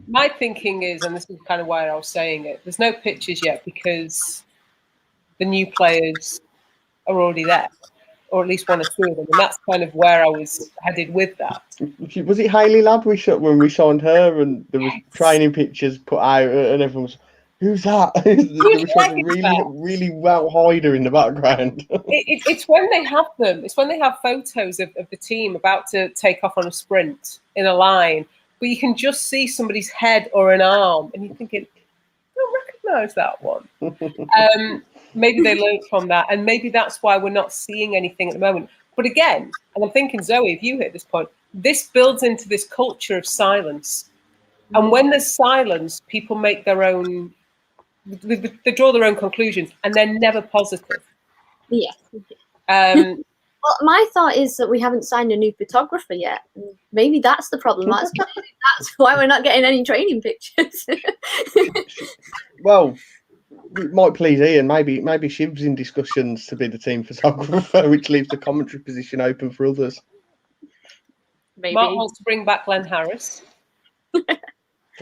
My thinking is, and this is kind of why I was saying it, there's no pictures yet because the new players are already there, or at least 1 or 2 of them, and that's kind of where I was headed with that. Was it Hayley Ladd when we signed her, and there was training pictures put out, and everyone was, who's that? There was really well hider in the background. It's when they have them. It's when they have photos of the team about to take off on a sprint in a line, but you can just see somebody's head or an arm, and you're thinking, I don't recognise that one. Maybe they learned from that, and maybe that's why we're not seeing anything at the moment. But again, and I'm thinking, Zoe, if you hit this point, this builds into this culture of silence. And when there's silence, people make their own, they draw their own conclusions, and they're never positive. Yeah. Well, my thought is that we haven't signed a new photographer yet. Maybe that's the problem. That's why we're not getting any training pictures. Well, it might please Ian. Maybe Shiv's in discussions to be the team photographer, which leaves the commentary position open for others. Maybe. Mark wants to bring back Glenn Harris.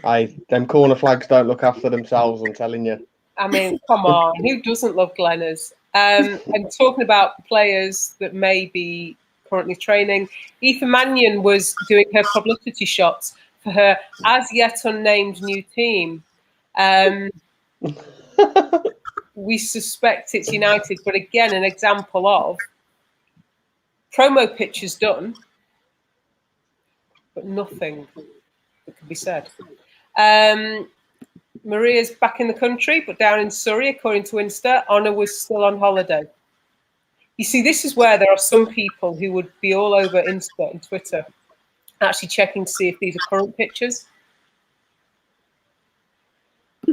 Them corner flags don't look after themselves, I'm telling you. I mean, come on. Who doesn't love Glenners? And talking about players that may be currently training, Aoife Mannion was doing her publicity shots for her as yet unnamed new team. We suspect it's United, but again, an example of promo pictures done, but nothing that can be said. Maria's back in the country, but down in Surrey, according to Insta. Honor was still on holiday. You see, this is where there are some people who would be all over Insta and Twitter, actually checking to see if these are current pictures.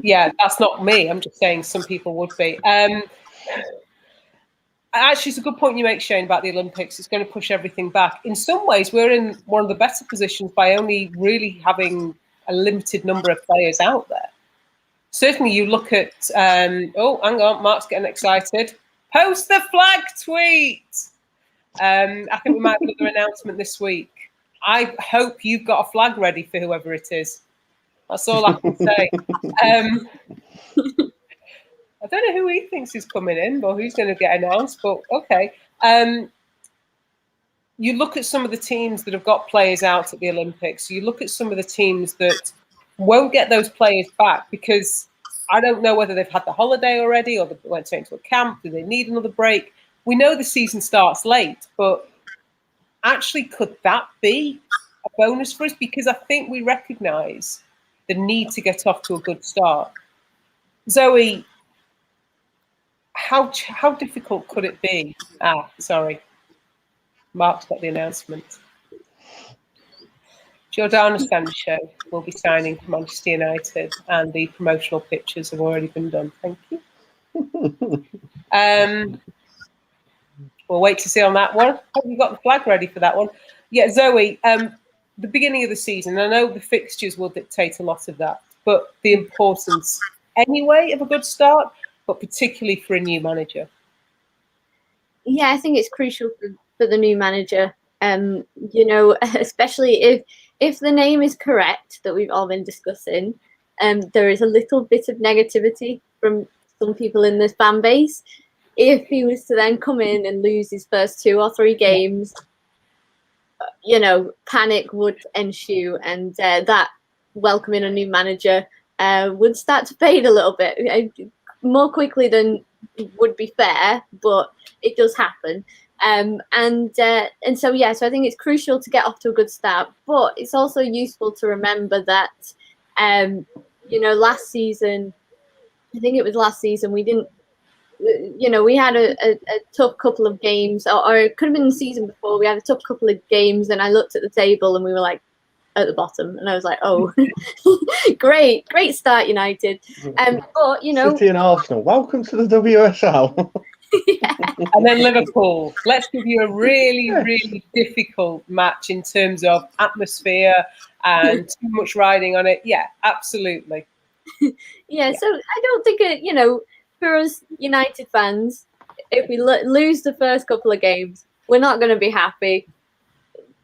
Yeah, that's not me. I'm just saying some people would be. Actually, it's a good point you make, Shane, about the Olympics. It's going to push everything back. In some ways, we're in one of the better positions by only really having a limited number of players out there. Certainly, you look at, oh, hang on, Mark's getting excited. Post the flag tweet. I think we might have another announcement this week. I hope you've got a flag ready for whoever it is. That's all I can say. I don't know who he thinks is coming in or who's going to get announced, but okay. You look at some of the teams that have got players out at the Olympics. You look at some of the teams that won't get those players back because I don't know whether they've had the holiday already or they went straight into a camp. Do they need another break? We know the season starts late, but actually, could that be a bonus for us? Because I think we recognise the need to get off to a good start. Zoe, how difficult could it be? Sorry. Mark's got the announcement. Jordana Sancho will be signing for Manchester United, and the promotional pictures have already been done. Thank you. We'll wait to see on that one. Have you got the flag ready for that one? Yeah, Zoe, the beginning of the season, I know the fixtures will dictate a lot of that, but the importance anyway of a good start, but particularly for a new manager. Yeah, I think it's crucial for the new manager. You know, especially if the name is correct that we've all been discussing, there is a little bit of negativity from some people in this fan base. If he was to then come in and lose his first 2 or 3 games, you know, panic would ensue, and that welcoming a new manager would start to fade a little bit more quickly than would be fair, but it does happen. And so yeah, so I think it's crucial to get off to a good start, but it's also useful to remember that you know, last season, I think it was last season, we didn't, you know, we had a tough couple of games, or it could have been the season before. We had a tough couple of games, and I looked at the table and we were like at the bottom, and I was like, oh, great start, United. But you know, City and Arsenal, welcome to the WSL. yeah. And then Liverpool. Let's give you a really difficult match in terms of atmosphere and too much riding on it. Yeah, absolutely. Yeah, so I don't think it, you know, for us United fans, if we lose the first couple of games, we're not going to be happy.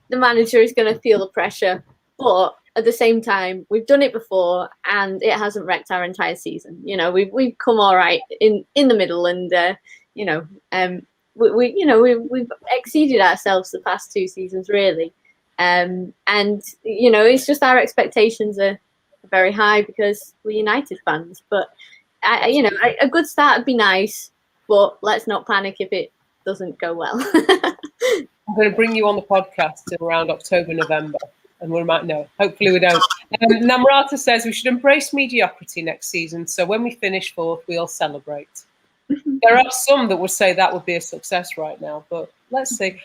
The manager is going to feel the pressure, but at the same time, we've done it before, and it hasn't wrecked our entire season. You know, we've come all right in the middle, and you know, we've exceeded ourselves the past 2 seasons, really. And you know, it's just our expectations are very high because we're United fans. But you know, a good start would be nice, but let's not panic if it doesn't go well. I'm going to bring you on the podcast in around October, November, and we might know. Hopefully we don't. Namrata says we should embrace mediocrity next season, so when we finish 4th, we'll celebrate. There are some that would say that would be a success right now, but let's see.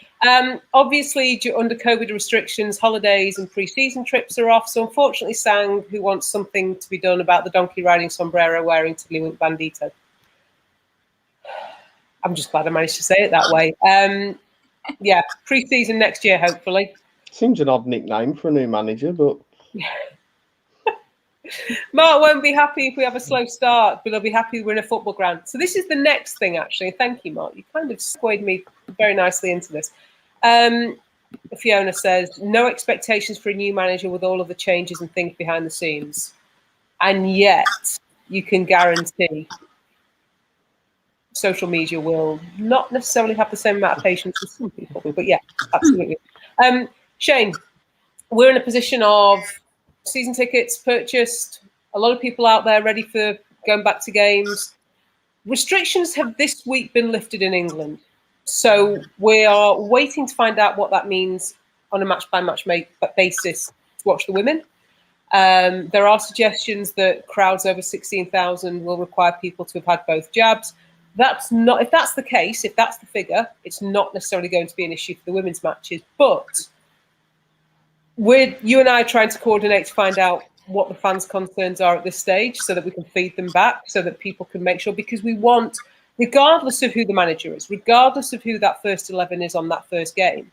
Obviously, under COVID restrictions, holidays and pre-season trips are off. So unfortunately, Sang, who wants something to be done about the donkey riding sombrero wearing Tiddlywink Bandito. I'm just glad I managed to say it that way. Yeah, pre-season next year, hopefully. Seems an odd nickname for a new manager, but... Mark won't be happy if we have a slow start, but he'll be happy we're in a football ground. So this is the next thing, actually. Thank you, Mark. You kind of segued me very nicely into this. Fiona says, no expectations for a new manager with all of the changes and things behind the scenes. And yet, you can guarantee social media will not necessarily have the same amount of patience as some people. But yeah, absolutely. Shane, we're in a position of season tickets purchased, a lot of people out there ready for going back to games. Restrictions have this week been lifted in England. So we are waiting to find out what that means on a match-by-match basis to watch the women. There are suggestions that crowds over 16,000 will require people to have had both jabs. That's not, if that's the case, if that's the figure, it's not necessarily going to be an issue for the women's matches. But you and I are trying to coordinate to find out what the fans' concerns are at this stage so that we can feed them back, so that people can make sure, because we want, regardless of who the manager is, regardless of who that first 11 is on that first game,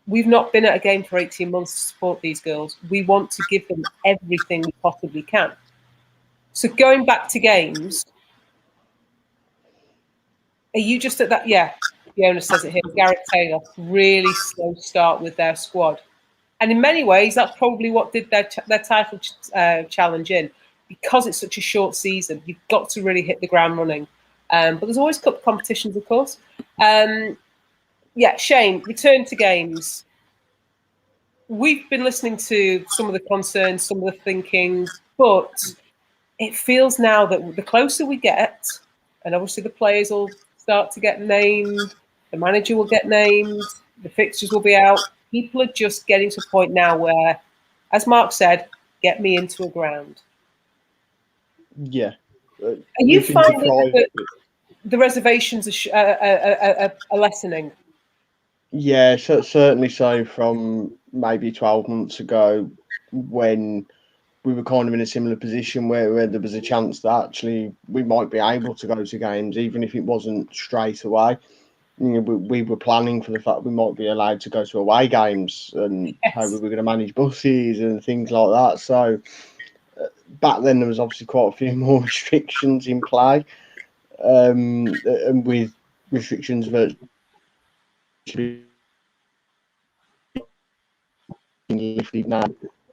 we've not been at a game for 18 months to support these girls. We want to give them everything we possibly can. So going back to games, are you just at that? Yeah, the owner says it here. Gareth Taylor, really slow start with their squad. And in many ways, that's probably what did their title challenge in. Because it's such a short season, you've got to really hit the ground running. But there's always cup competitions, of course. Yeah, Shane, return to games. We've been listening to some of the concerns, some of the thinking, but it feels now that the closer we get, and obviously the players will start to get named, the manager will get named, the fixtures will be out. People are just getting to a point now where, as Mark said, get me into a ground. Yeah. Are you finding that the reservations are lessening? Yeah, certainly so. From maybe 12 months ago, when we were kind of in a similar position where there was a chance that actually we might be able to go to games, even if it wasn't straight away. You know, we were planning for the fact we might be allowed to go to away games and how we were going to manage buses and things like that. So back then there was obviously quite a few more restrictions in play, and with restrictions virtually lifted now.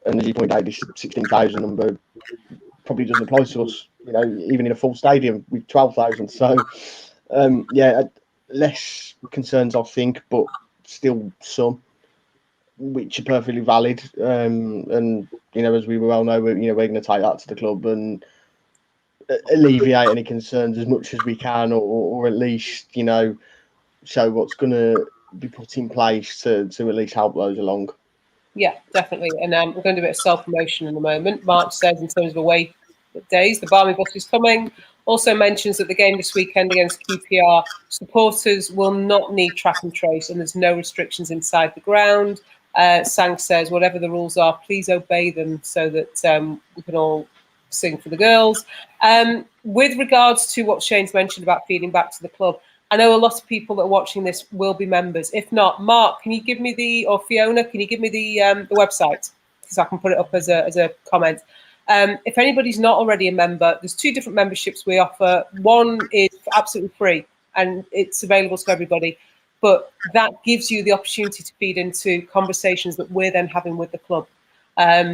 And as you point out, this 16,000 number probably doesn't apply to us, even in a full stadium with 12,000. So, less concerns, I think, but still some, which are perfectly valid. And, as we well know, we're going to take that to the club and alleviate any concerns as much as we can, or at least, show what's going to be put in place to at least help those along. Yeah, definitely. And we're going to do a bit of self-promotion in a moment. Mark says in terms of away days, the Barmy bus is coming. Also mentions that the game this weekend against QPR, supporters will not need track and trace, and there's no restrictions inside the ground. Sang says, whatever the rules are, please obey them so that we can all sing for the girls. With regards to what Shane's mentioned about feeding back to the club, I know a lot of people that are watching this will be members. If not, Mark, can you give me or Fiona, can you give me the website? Because I can put it up as a comment. If anybody's not already a member, there's 2 different memberships we offer. One is absolutely free and it's available to everybody, but that gives you the opportunity to feed into conversations that we're then having with the club.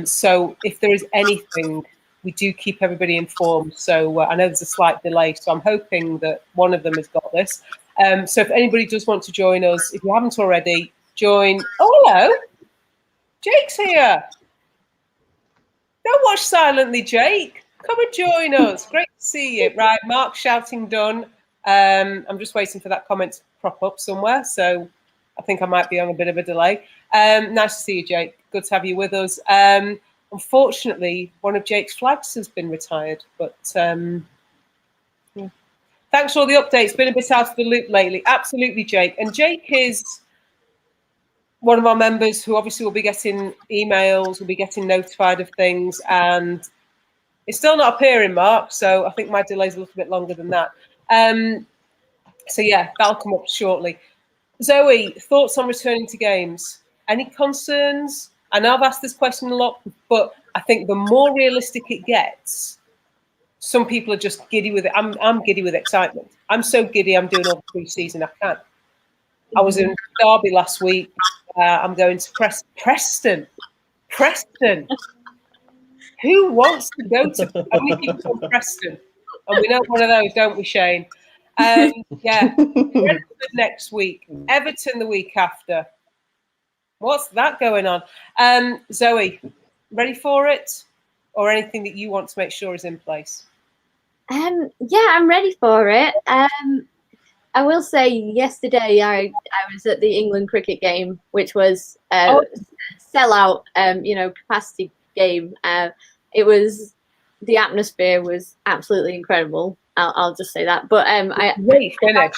So if there is anything, we do keep everybody informed. So I know there's a slight delay, so I'm hoping that one of them has got this. So if anybody does want to join us, if you haven't already, join. Oh, hello. Jake's here. Don't watch silently, Jake. Come and join us. Great to see you. Right, Mark shouting done. I'm just waiting for that comment to prop up somewhere. So I think I might be on a bit of a delay. Nice to see you, Jake. Good to have you with us. Unfortunately, one of Jake's flags has been retired, but yeah. Thanks for all the updates. Been a bit out of the loop lately. Absolutely, Jake. And Jake is one of our members who obviously will be getting emails, will be getting notified of things, and it's still not appearing, Mark. So I think my delay is a little bit longer than that. So yeah, that'll come up shortly. Zoe, thoughts on returning to games? Any concerns? I know I've asked this question a lot, but I think the more realistic it gets, some people are just giddy with it. I'm giddy with excitement. I'm so giddy, I'm doing all the pre-season I can. I was in Derby last week. I'm going to Preston. Preston. Who wants to go to only people from Preston? And we know one of those, don't we, Shane? Yeah. Brentford next week. Everton the week after. What's that going on? Zoe, ready for it? Or anything that you want to make sure is in place? Yeah, I'm ready for it. I will say yesterday I was at the England cricket game, which was sellout, capacity game. The atmosphere was absolutely incredible. I'll just say that. But great finish.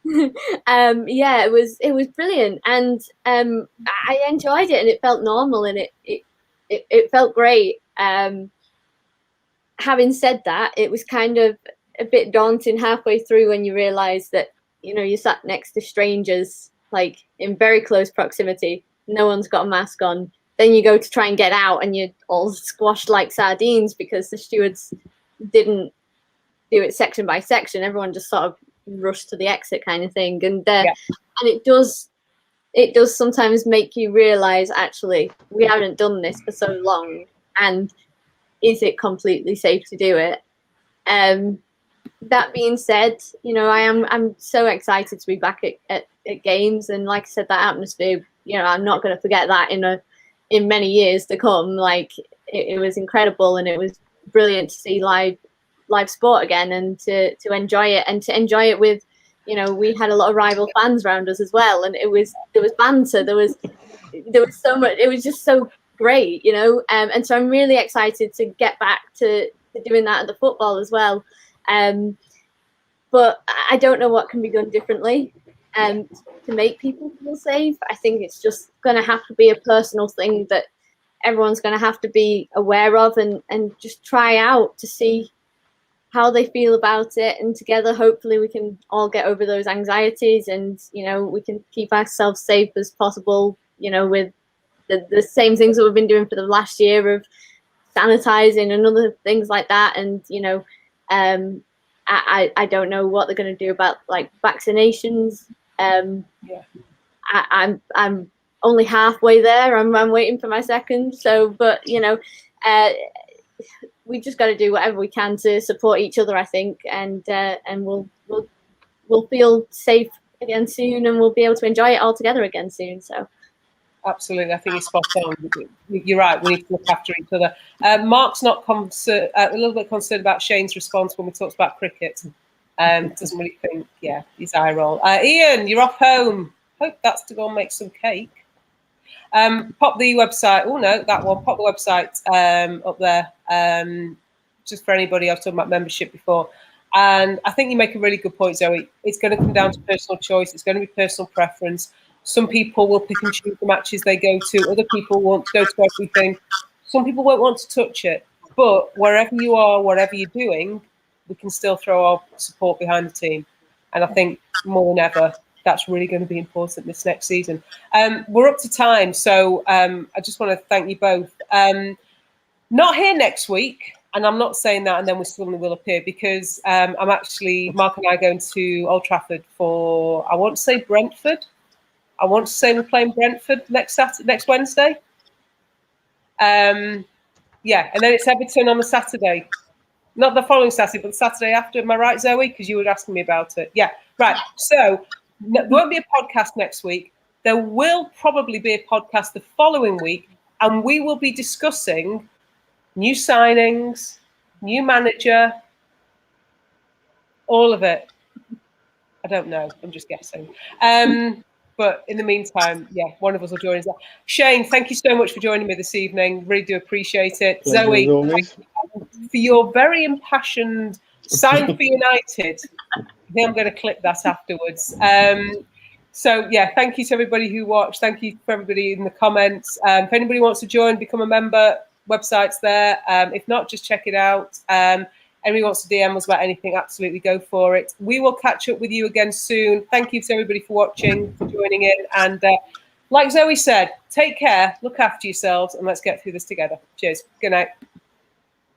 Yeah, it was brilliant, and I enjoyed it, and it felt normal, and it felt great. Having said that, it was kind of a bit daunting halfway through when you realise that you sat next to strangers, like in very close proximity. No one's got a mask on. Then you go to try and get out, and you're all squashed like sardines because the stewards didn't do it section by section. Everyone just sort of rushed to the exit kind of thing, and it does sometimes make you realise actually we haven't done this for so long, and is it completely safe to do it? That being said, I'm so excited to be back at games, and like I said, that atmosphere, I'm not going to forget that in many years to come. Like it was incredible, and it was brilliant to see live sport again, and to enjoy it with, we had a lot of rival fans around us as well, and there was banter, there was so much, it was just so great, and so I'm really excited to get back to doing that at the football as well. But I don't know what can be done differently to make people feel safe. I think it's just going to have to be a personal thing that everyone's going to have to be aware of, and just try out to see how they feel about it, and together hopefully we can all get over those anxieties, and we can keep ourselves safe as possible, with the same things that we've been doing for the last year of sanitizing and other things like that. And I don't know what they're going to do about like vaccinations. I'm only halfway there. I'm waiting for my second. So, but we just got to do whatever we can to support each other, I think, and we'll feel safe again soon, and we'll be able to enjoy it all together again soon. So. Absolutely, I think you're spot on. You're right. We need to look after each other. Mark's not a little bit concerned about Shane's response when we talked about cricket. Doesn't really think, his eye roll. Ian, you're off home. Hope that's to go and make some cake. Pop the website. Oh no, that one. Pop the website up there. Just for anybody. I was talking about membership before, and I think you make a really good point, Zoe. It's going to come down to personal choice. It's going to be personal preference. Some people will pick and choose the matches they go to. Other people want to go to everything. Some people won't want to touch it. But wherever you are, whatever you're doing, we can still throw our support behind the team. And I think more than ever, that's really going to be important this next season. We're up to time, so I just want to thank you both. Not here next week, and I'm not saying that and then we suddenly will appear, because I'm actually, Mark and I are going to Old Trafford for, I want to say Brentford. I want to say we're playing Brentford next Wednesday. And then it's Everton on the Saturday. Not the following Saturday, but the Saturday after. Am I right, Zoe? Because you were asking me about it. Yeah, right. So there won't be a podcast next week. There will probably be a podcast the following week, and we will be discussing new signings, new manager, all of it. I don't know. I'm just guessing. But in the meantime, one of us will join us. Shane, thank you so much for joining me this evening. Really do appreciate it. Pleasure, Zoe, thank you for your very impassioned sign for United. I think I'm going to clip that afterwards. Thank you to everybody who watched. Thank you for everybody in the comments. If anybody wants to join, become a member, website's there. If not, just check it out. Anybody wants to DM us about anything, absolutely go for it. We will catch up with you again soon. Thank you to everybody for watching, for joining in. And like Zoe said, take care, look after yourselves, and let's get through this together. Cheers. Good night.